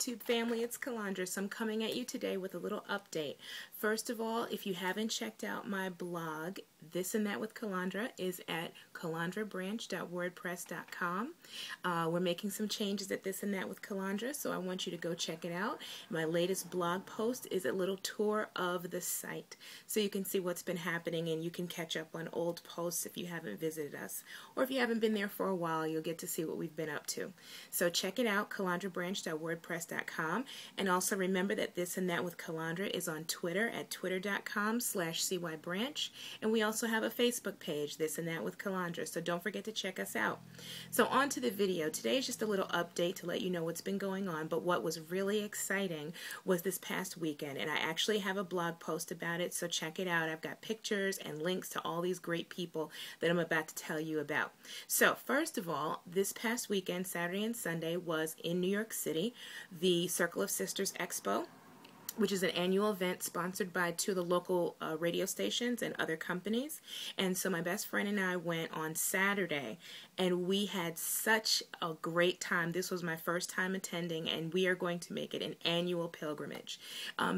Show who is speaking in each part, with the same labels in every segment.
Speaker 1: YouTube family? It's Calandra. So I'm coming at you today with a little update. First of all, if you haven't checked out my blog, This and That with Calandra is at calandrabranch.wordpress.com. We're making some changes at This and That with Calandra, so I want you to go check it out. My latest blog post is a little tour of the site, so you can see what's been happening and you can catch up on old posts if you haven't visited us. Or if you haven't been there for a while, you'll get to see what we've been up to. So check it out, calandrabranch.wordpress.com. And also remember that This and That with Calandra is on Twitter at twitter.com/cybranch. And we also have a Facebook page, This and That with Calandra. So don't forget to check us out. So on to the video. Today is just a little update to let you know what's been going on. But what was really exciting was this past weekend. And I actually have a blog post about it, so check it out. I've got pictures and links to all these great people that I'm about to tell you about. So first of all, this past weekend, Saturday and Sunday, was in New York City, the Circle of Sisters Expo, which is an annual event sponsored by two of the local radio stations and other companies. And so my best friend and I went on Saturday, and we had such a great time. This was my first time attending, and we are going to make it an annual pilgrimage.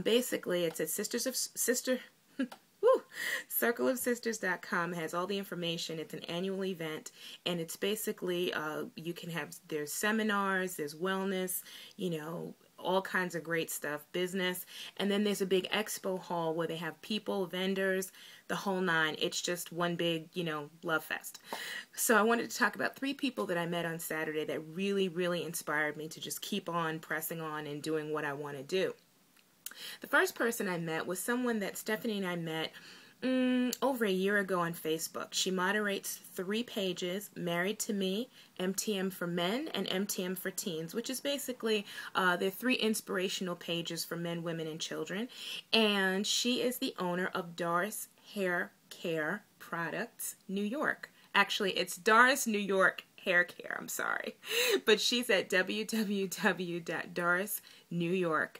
Speaker 1: Basically, it's at circleofsisters.com. has all the information. It's an annual event, and it's basically you can have, there's seminars, there's wellness, you know, all kinds of great stuff, business, and then there's a big expo hall where they have people, vendors, the whole nine. It's just one big, you know, love fest. So I wanted to talk about 3 people that I met on Saturday that really, really inspired me to just keep on pressing on and doing what I want to do. The first person I met was someone that Stephanie and I met over a year ago on Facebook. She moderates 3 pages, Married to Me, MTM for Men, and MTM for Teens, which is basically, they're 3 inspirational pages for men, women, and children. And she is the owner of Doris Hair Care Products, New York. Actually, it's Doris New York Hair Care, I'm sorry. But she's at www.dorisnewyork.com.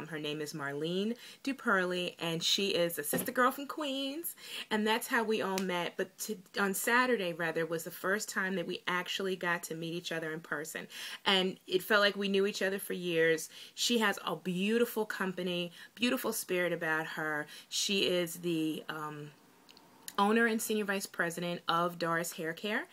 Speaker 1: Her name is Marlene Duperley, and she is a sister girl from Queens, and that's how we all met. But on Saturday, rather, was the first time that we actually got to meet each other in person, and it felt like we knew each other for years. She has a beautiful company, beautiful spirit about her. She is the owner and senior vice president of Doris Hair Care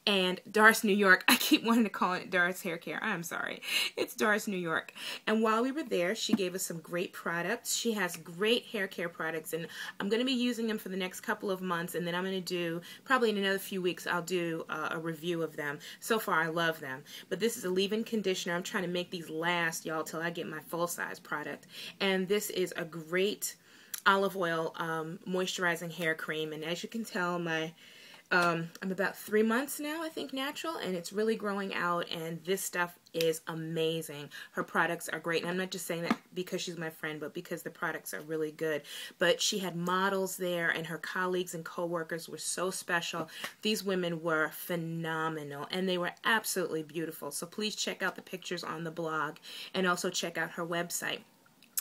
Speaker 1: and Doris New York. I keep wanting to call it Doris Hair Care. I'm sorry. It's Doris New York. And while we were there, she gave us some great products. She has great hair care products, and I'm going to be using them for the next couple of months, and then I'm going to do, probably in another few weeks, I'll do a review of them. So far, I love them. But this is a leave-in conditioner. I'm trying to make these last, y'all, till I get my full-size product. And this is a great olive oil moisturizing hair cream, and as you can tell, I'm about 3 months now, I think, natural, and it's really growing out, and this stuff is amazing. Her products are great, and I'm not just saying that because she's my friend, but because the products are really good. But she had models there, and her colleagues and co-workers were so special. These women were phenomenal, and they were absolutely beautiful. So please check out the pictures on the blog, and also check out her website.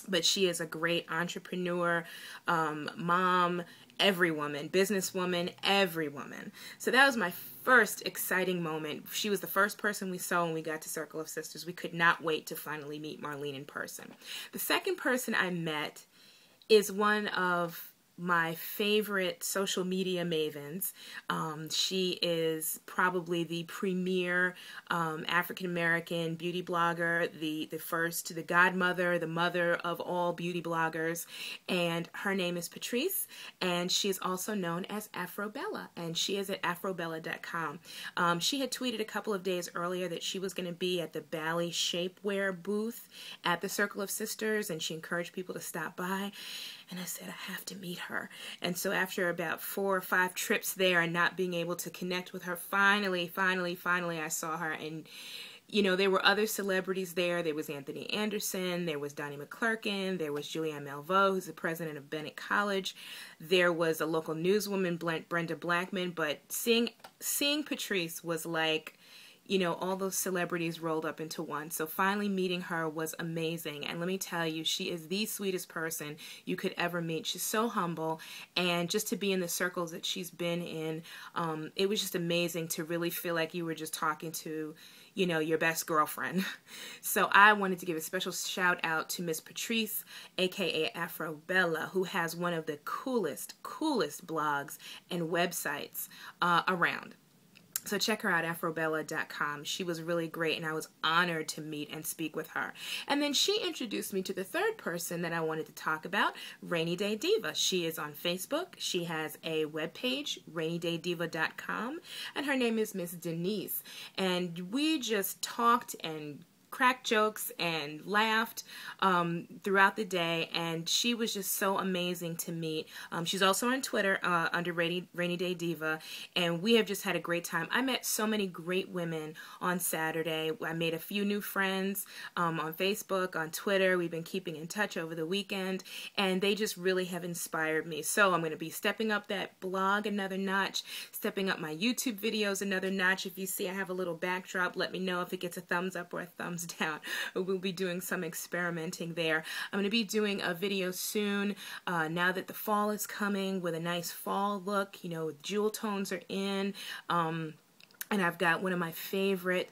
Speaker 1: But she is a great entrepreneur, mom, every woman, businesswoman, every woman. So that was my first exciting moment. She was the first person we saw when we got to Circle of Sisters. We could not wait to finally meet Marlene in person. The second person I met is one of my favorite social media mavens. She is probably the premier African-American beauty blogger, the godmother, the mother of all beauty bloggers, and her name is Patrice, and she is also known as Afrobella, and she is at afrobella.com. She had tweeted a couple of days earlier that she was going to be at the Bali Shapewear booth at the Circle of Sisters, and she encouraged people to stop by. And I said, I have to meet her. And so after about 4 or 5 trips there and not being able to connect with her, finally, I saw her. And, you know, there were other celebrities there. There was Anthony Anderson. There was Donnie McClurkin. There was Julianne Melvo, who's the president of Bennett College. There was a local newswoman, Brenda Blackman. But seeing Patrice was like, you know, all those celebrities rolled up into one. So finally meeting her was amazing. And let me tell you, she is the sweetest person you could ever meet. She's so humble, and just to be in the circles that she's been in, it was just amazing to really feel like you were just talking to, you know, your best girlfriend. So I wanted to give a special shout out to Miss Patrice, aka Afro Bella, who has one of the coolest blogs and websites around. So check her out, afrobella.com. She was really great, and I was honored to meet and speak with her. And then she introduced me to the third person that I wanted to talk about, Rainy Day Diva. She is on Facebook. She has a webpage, rainydaydiva.com, and her name is Miss Denise. And we just talked and cracked jokes and laughed throughout the day, and she was just so amazing to meet. She's also on Twitter under Rainy Day Diva, and we have just had a great time. I met so many great women on Saturday. I made a few new friends on Facebook, on Twitter. We've been keeping in touch over the weekend, and they just really have inspired me. So I'm going to be stepping up that blog another notch, stepping up my YouTube videos another notch. If you see I have a little backdrop, let me know if it gets a thumbs up or a thumbs down. We'll be doing some experimenting there. I'm going to be doing a video soon now that the fall is coming, with a nice fall look. You know, jewel tones are in. And I've got one of my favorite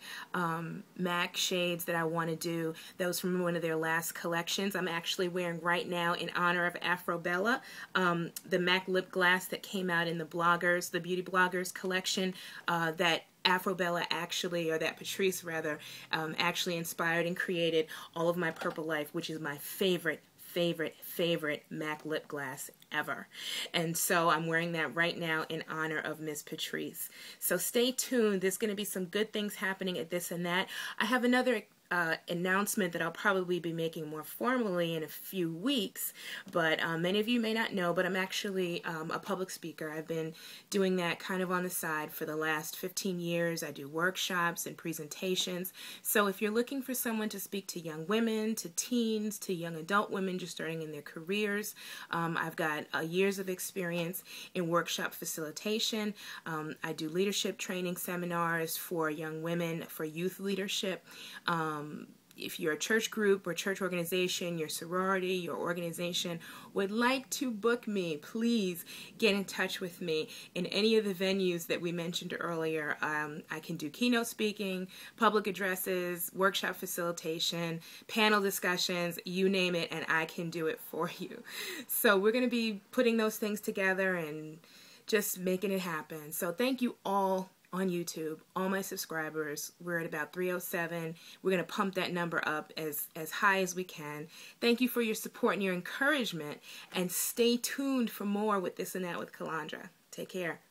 Speaker 1: MAC shades that I want to do. That was from one of their last collections. I'm actually wearing right now in honor of Afro Bella, the MAC lip gloss that came out in the bloggers, the beauty bloggers collection that Afro Bella actually, or that Patrice rather, actually inspired and created all of my Purple Life, which is my favorite MAC lip gloss ever. And so I'm wearing that right now in honor of Miss Patrice. So stay tuned. There's going to be some good things happening at this and that. I have another announcement that I'll probably be making more formally in a few weeks, but many of you may not know, but I'm actually a public speaker. I've been doing that kind of on the side for the last 15 years. I do workshops and presentations. So if you're looking for someone to speak to young women, to teens, to young adult women just starting in their careers, I've got years of experience in workshop facilitation. I do leadership training seminars for young women, for youth leadership. If you're a church group or church organization, your sorority, your organization would like to book me, please get in touch with me in any of the venues that we mentioned earlier. I can do keynote speaking, public addresses, workshop facilitation, panel discussions, you name it, and I can do it for you. So we're going to be putting those things together and just making it happen. So thank you all on YouTube, all my subscribers. We're at about 307. We're going to pump that number up as high as we can. Thank you for your support and your encouragement, and stay tuned for more with This and That with Calandra. Take care.